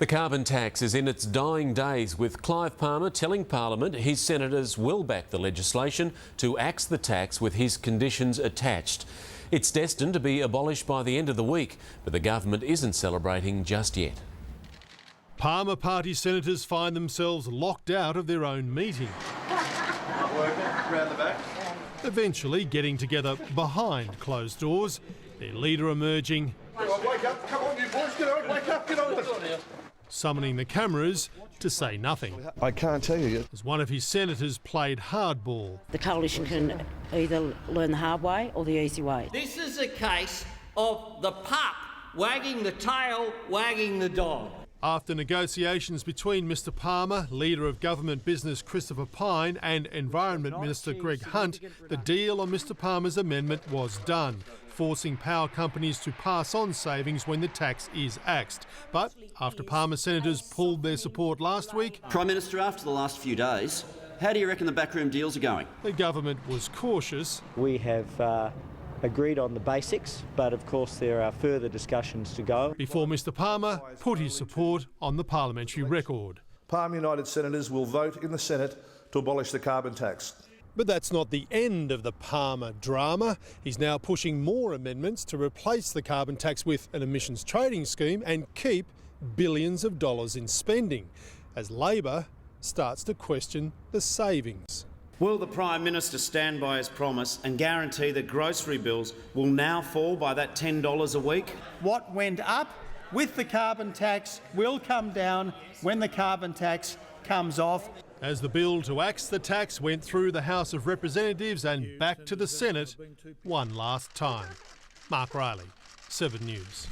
The carbon tax is in its dying days, with Clive Palmer telling Parliament his senators will back the legislation to axe the tax with his conditions attached. It's destined to be abolished by the end of the week, but the government isn't celebrating just yet. Palmer party senators find themselves locked out of their own meeting. Round the back. Eventually getting together behind closed doors, their leader emerging, Wake up, come on you boys, get on, wake up, get on with it. Summoning the cameras to say nothing. I can't tell you yet. As one of his senators played hardball. The coalition can either learn the hard way or the easy way. This is a case of the pup wagging the tail, wagging the dog. After negotiations between Mr Palmer, Leader of Government Business Christopher Pyne and Environment Minister Greg Hunt, the deal on Mr Palmer's amendment was done, forcing power companies to pass on savings when the tax is axed. But after Palmer senators pulled their support last week, Prime Minister, after the last few days, how do you reckon the backroom deals are going? The government was cautious. We have agreed on the basics, but of course there are further discussions to go. Before Mr Palmer put his support on the parliamentary record. Palmer United senators will vote in the Senate to abolish the carbon tax. But that's not the end of the Palmer drama. He's now pushing more amendments to replace the carbon tax with an emissions trading scheme and keep billions of dollars in spending, as Labor starts to question the savings. Will the Prime Minister stand by his promise and guarantee that grocery bills will now fall by that $10 a week? What went up with the carbon tax will come down when the carbon tax comes off. As the bill to axe the tax went through the House of Representatives and back to the Senate one last time. Mark Riley, 7 News.